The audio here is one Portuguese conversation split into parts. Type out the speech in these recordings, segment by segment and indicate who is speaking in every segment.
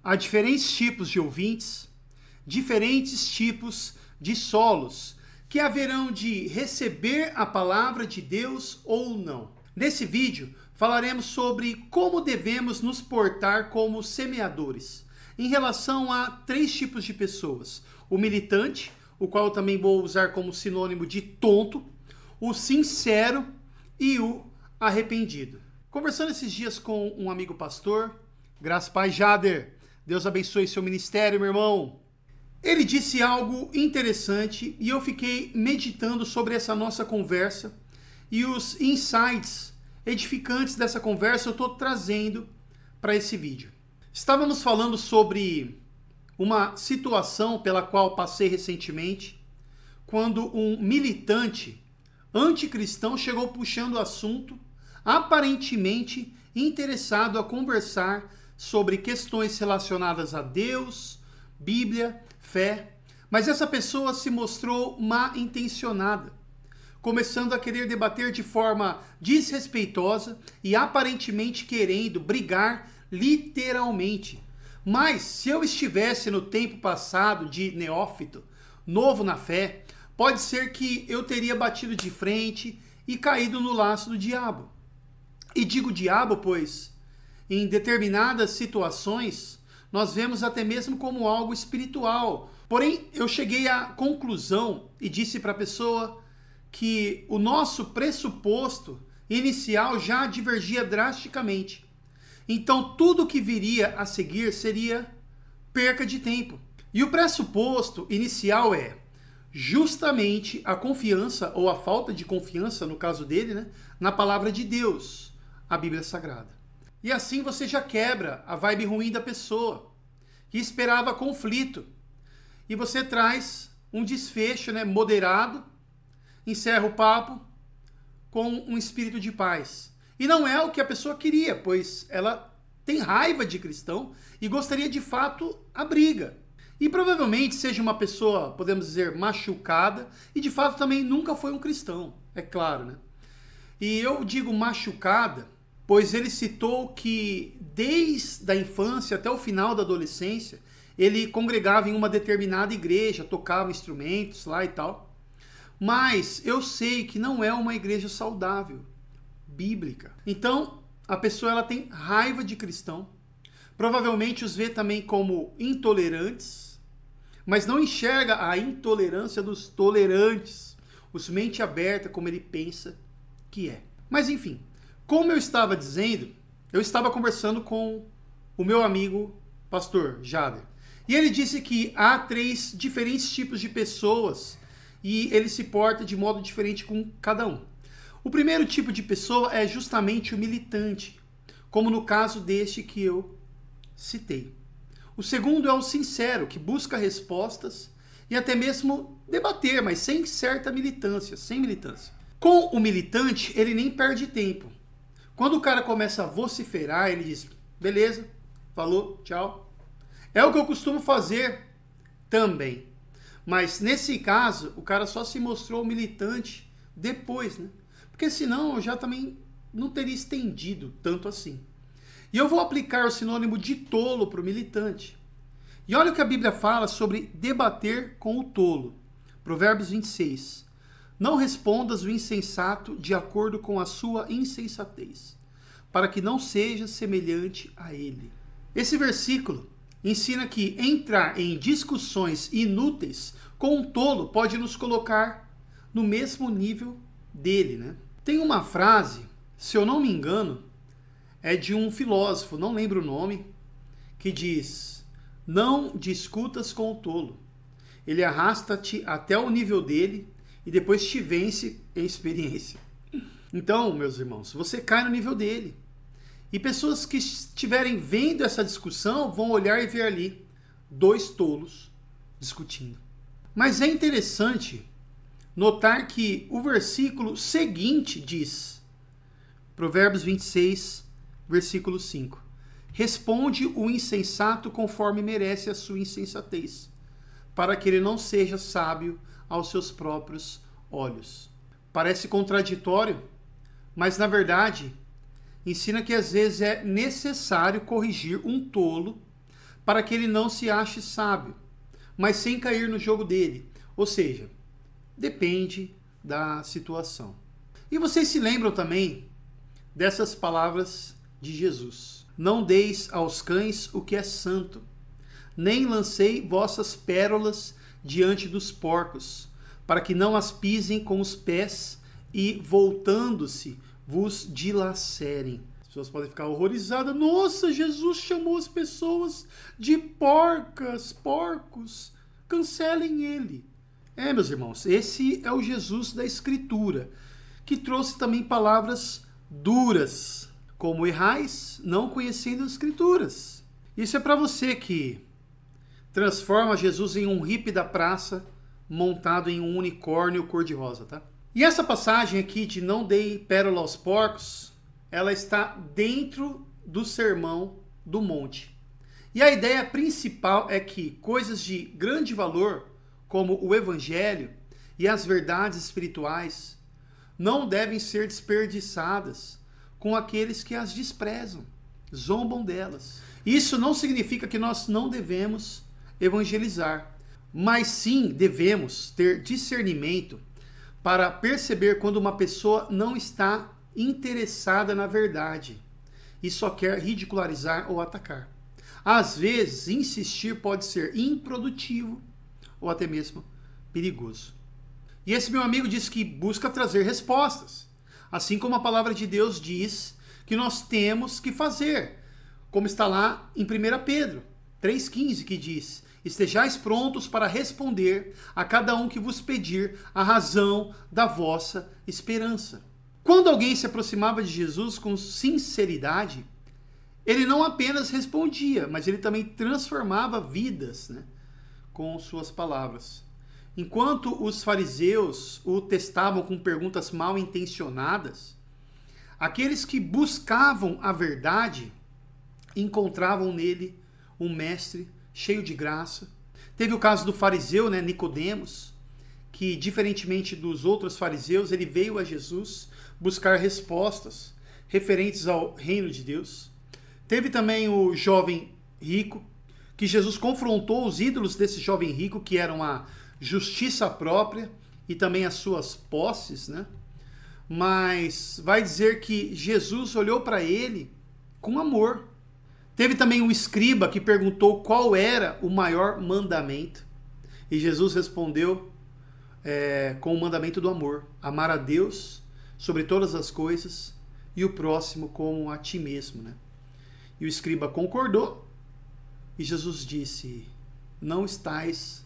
Speaker 1: Há diferentes tipos de ouvintes, diferentes tipos de solos, que haverão de receber a palavra de Deus ou não. Nesse vídeo, falaremos sobre como devemos nos portar como semeadores, em relação a 3 tipos de pessoas. O militante, o qual eu também vou usar como sinônimo de tonto, o sincero e o arrependido. Conversando esses dias com um amigo pastor, graças Pai Jader, Deus abençoe seu ministério, meu irmão. Ele disse algo interessante e eu fiquei meditando sobre essa nossa conversa e os insights edificantes dessa conversa eu estou trazendo para esse vídeo. Estávamos falando sobre uma situação pela qual passei recentemente, quando um militante anticristão chegou puxando o assunto, aparentemente interessado a conversar sobre questões relacionadas a Deus, Bíblia, fé, mas essa pessoa se mostrou mal intencionada, começando a querer debater de forma desrespeitosa e aparentemente querendo brigar literalmente. Mas se eu estivesse no tempo passado de neófito, novo na fé, pode ser que eu teria batido de frente e caído no laço do diabo. E digo diabo, pois em determinadas situações nós vemos até mesmo como algo espiritual. Porém, eu cheguei à conclusão e disse para a pessoa que o nosso pressuposto inicial já divergia drasticamente. Então, tudo que viria a seguir seria perca de tempo. E o pressuposto inicial é justamente a confiança, ou a falta de confiança, no caso dele, né, na palavra de Deus, a Bíblia Sagrada. E assim você já quebra a vibe ruim da pessoa, que esperava conflito. E você traz um desfecho, né, moderado, encerra o papo com um espírito de paz. E não é o que a pessoa queria, pois ela tem raiva de cristão e gostaria de fato a briga. E provavelmente seja uma pessoa, podemos dizer, machucada, e de fato também nunca foi um cristão, é claro, né? E eu digo machucada, pois ele citou que desde a infância até o final da adolescência, ele congregava em uma determinada igreja, tocava instrumentos lá e tal. Mas eu sei que não é uma igreja saudável, bíblica. Então, a pessoa ela tem raiva de cristão, provavelmente os vê também como intolerantes, mas não enxerga a intolerância dos tolerantes, os mente aberta como ele pensa que é. Mas enfim, como eu estava dizendo, eu estava conversando com o meu amigo pastor Jader. E ele disse que há 3 diferentes tipos de pessoas e ele se porta de modo diferente com cada um. O primeiro tipo de pessoa é justamente o militante, como no caso deste que eu citei. O segundo é o sincero, que busca respostas e até mesmo debater, mas sem certa militância, sem militância. Com o militante, ele nem perde tempo. Quando o cara começa a vociferar, ele diz, beleza, falou, tchau. É o que eu costumo fazer também. Mas nesse caso, o cara só se mostrou militante depois, né? Porque senão eu já também não teria estendido tanto assim. E eu vou aplicar o sinônimo de tolo para o militante. E olha o que a Bíblia fala sobre debater com o tolo. Provérbios 26. Não respondas o insensato de acordo com a sua insensatez, para que não seja semelhante a ele. Esse versículo ensina que entrar em discussões inúteis com um tolo pode nos colocar no mesmo nível dele, né? Tem uma frase, se eu não me engano, é de um filósofo, não lembro o nome, que diz, não discutas com o tolo. Ele arrasta-te até o nível dele e depois te vence em experiência. Então, meus irmãos, você cai no nível dele. E pessoas que estiverem vendo essa discussão vão olhar e ver ali 2 tolos discutindo. Mas é interessante notar que o versículo seguinte diz, Provérbios 26, versículo 5. Responde o insensato conforme merece a sua insensatez, para que ele não seja sábio aos seus próprios olhos. Parece contraditório, mas na verdade ensina que às vezes é necessário corrigir um tolo para que ele não se ache sábio, mas sem cair no jogo dele. Ou seja, depende da situação. E vocês se lembram também dessas palavras de Jesus: não deis aos cães o que é santo, nem lancei vossas pérolas diante dos porcos, para que não as pisem com os pés e, voltando-se, vos dilacerem. As pessoas podem ficar horrorizadas. Nossa, Jesus chamou as pessoas de porcos. Cancelem ele. Meus irmãos, esse é o Jesus da Escritura, que trouxe também palavras duras, como errais, não conhecendo as Escrituras. Isso é para você que transforma Jesus em um hippie da praça, montado em um unicórnio cor-de-rosa, tá? E essa passagem aqui de não dei pérola aos porcos, ela está dentro do Sermão do Monte. E a ideia principal é que coisas de grande valor, como o Evangelho e as verdades espirituais, não devem ser desperdiçadas com aqueles que as desprezam, zombam delas. Isso não significa que nós não devemos evangelizar, mas sim devemos ter discernimento para perceber quando uma pessoa não está interessada na verdade e só quer ridicularizar ou atacar. Às vezes, insistir pode ser improdutivo ou até mesmo perigoso. E esse meu amigo diz que busca trazer respostas, assim como a palavra de Deus diz que nós temos que fazer, como está lá em 1 Pedro 3,15, que diz: estejais prontos para responder a cada um que vos pedir a razão da vossa esperança. Quando alguém se aproximava de Jesus com sinceridade, ele não apenas respondia, mas ele também transformava vidas, com suas palavras. Enquanto os fariseus o testavam com perguntas mal intencionadas, aqueles que buscavam a verdade encontravam nele um mestre cheio de graça. Teve o caso do fariseu, Nicodemos, que, diferentemente dos outros fariseus, ele veio a Jesus buscar respostas referentes ao reino de Deus. Teve também o jovem rico, que Jesus confrontou os ídolos desse jovem rico, que eram a justiça própria e também as suas posses, Mas vai dizer que Jesus olhou para ele com amor. Teve também o escriba que perguntou qual era o maior mandamento. E Jesus respondeu com o mandamento do amor: amar a Deus sobre todas as coisas e o próximo como a ti mesmo. E o escriba concordou e Jesus disse: não estás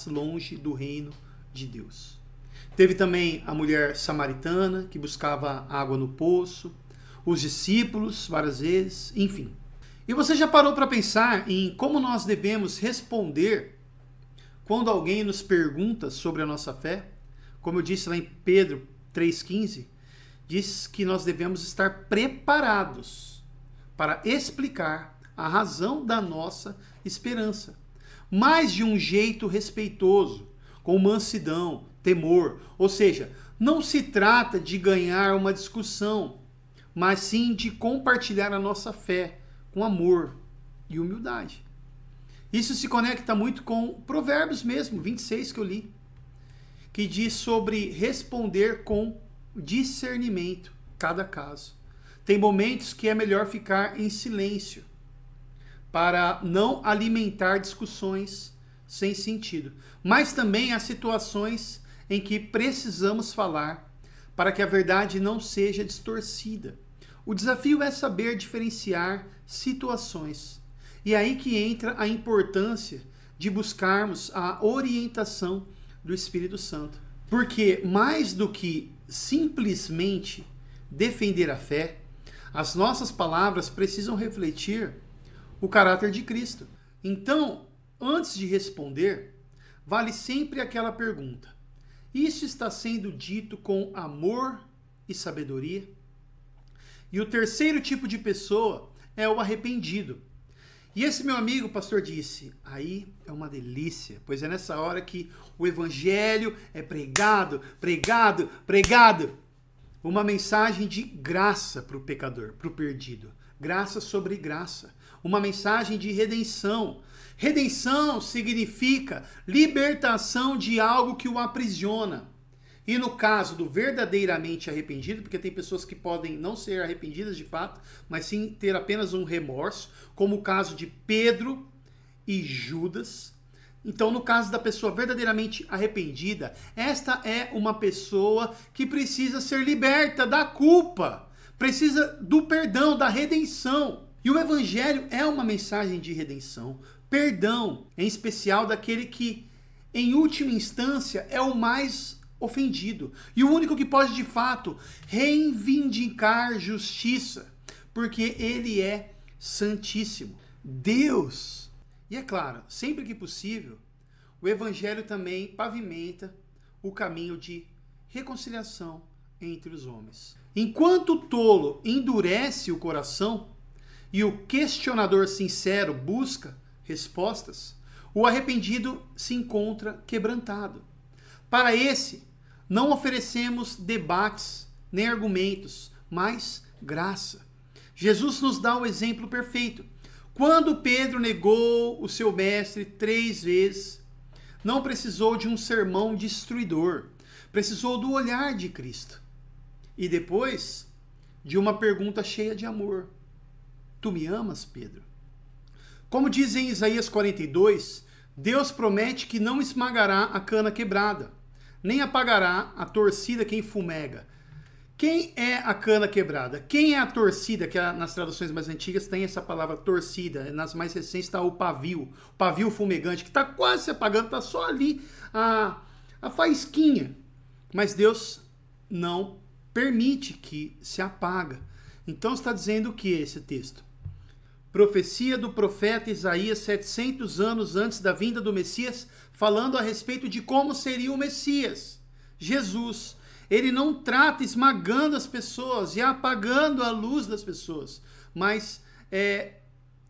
Speaker 1: longe do reino de Deus. Teve também a mulher samaritana que buscava água no poço, os discípulos várias vezes, enfim. E você já parou para pensar em como nós devemos responder quando alguém nos pergunta sobre a nossa fé? Como eu disse lá em Pedro 3,15, diz que nós devemos estar preparados para explicar a razão da nossa esperança, mas de um jeito respeitoso, com mansidão, temor. Ou seja, não se trata de ganhar uma discussão, mas sim de compartilhar a nossa fé com amor e humildade. Isso se conecta muito com Provérbios mesmo, 26 que eu li, que diz sobre responder com discernimento cada caso. Tem momentos que é melhor ficar em silêncio para não alimentar discussões sem sentido. Mas também há situações em que precisamos falar para que a verdade não seja distorcida. O desafio é saber diferenciar situações. E é aí que entra a importância de buscarmos a orientação do Espírito Santo. Porque mais do que simplesmente defender a fé, as nossas palavras precisam refletir o caráter de Cristo. Então, antes de responder, vale sempre aquela pergunta: isso está sendo dito com amor e sabedoria? E o terceiro tipo de pessoa é o arrependido. E esse meu amigo, pastor, disse: aí é uma delícia, pois é nessa hora que o evangelho é pregado. Uma mensagem de graça para o pecador, para o perdido. Graça sobre graça. uma mensagem de redenção. Redenção significa libertação de algo que o aprisiona. E no caso do verdadeiramente arrependido, porque tem pessoas que podem não ser arrependidas de fato, mas sim ter apenas um remorso, como o caso de Pedro e Judas. Então, no caso da pessoa verdadeiramente arrependida, esta é uma pessoa que precisa ser liberta da culpa, precisa do perdão, da redenção. E o Evangelho é uma mensagem de redenção, perdão, em especial daquele que, em última instância, é o mais ofendido. E o único que pode, de fato, reivindicar justiça, porque ele é santíssimo. Deus. E é claro, sempre que possível, o Evangelho também pavimenta o caminho de reconciliação entre os homens. Enquanto o tolo endurece o coração e o questionador sincero busca respostas, o arrependido se encontra quebrantado. Para esse, não oferecemos debates nem argumentos, mas graça. Jesus nos dá o exemplo perfeito. Quando Pedro negou o seu mestre 3 vezes, não precisou de um sermão destruidor, precisou do olhar de Cristo. E depois, de uma pergunta cheia de amor. Tu me amas, Pedro? Como diz em Isaías 42, Deus promete que não esmagará a cana quebrada, nem apagará a torcida quem fumega. Quem é a cana quebrada? Quem é a torcida? Que nas traduções mais antigas tem essa palavra torcida. Nas mais recentes está o pavio fumegante, que está quase se apagando, está só ali a faísquinha. Mas Deus não permite que se apaga. Então está dizendo o que esse texto? Profecia do profeta Isaías 700 anos antes da vinda do Messias, falando a respeito de como seria o Messias, Jesus. Ele não trata esmagando as pessoas e apagando a luz das pessoas, mas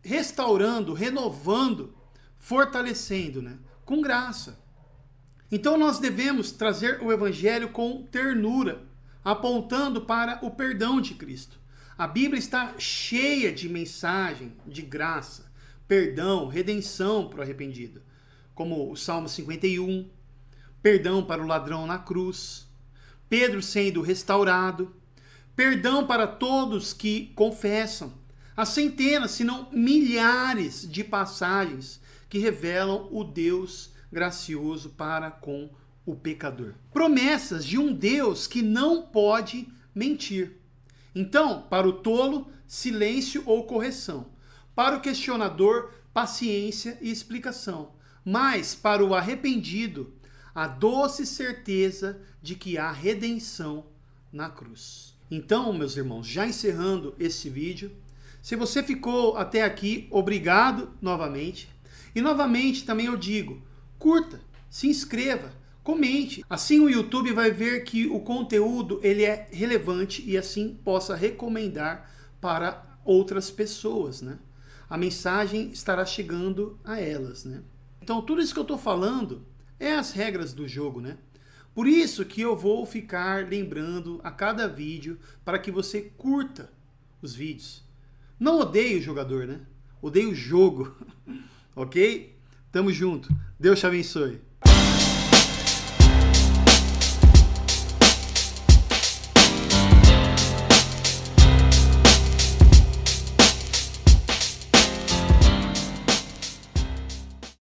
Speaker 1: restaurando, renovando, fortalecendo, né? Com graça. Então nós devemos trazer o Evangelho com ternura, apontando para o perdão de Cristo. A Bíblia está cheia de mensagem de graça, perdão, redenção para o arrependido, como o Salmo 51, perdão para o ladrão na cruz, Pedro sendo restaurado, perdão para todos que confessam, as centenas, se não milhares de passagens que revelam o Deus gracioso para com o pecador. Promessas de um Deus que não pode mentir. Então, para o tolo, silêncio ou correção. Para o questionador, paciência e explicação. Mas, para o arrependido, a doce certeza de que há redenção na cruz. Então, meus irmãos, já encerrando esse vídeo, se você ficou até aqui, obrigado novamente. E novamente também eu digo, curta, se inscreva, comente. Assim o YouTube vai ver que o conteúdo ele é relevante e assim possa recomendar para outras pessoas, né? A mensagem estará chegando a elas, né? Então tudo isso que eu estou falando é as regras do jogo, né? Por isso que eu vou ficar lembrando a cada vídeo para que você curta os vídeos. Não odeie o jogador, né? Odeie o jogo, ok? Tamo junto. Deus te abençoe.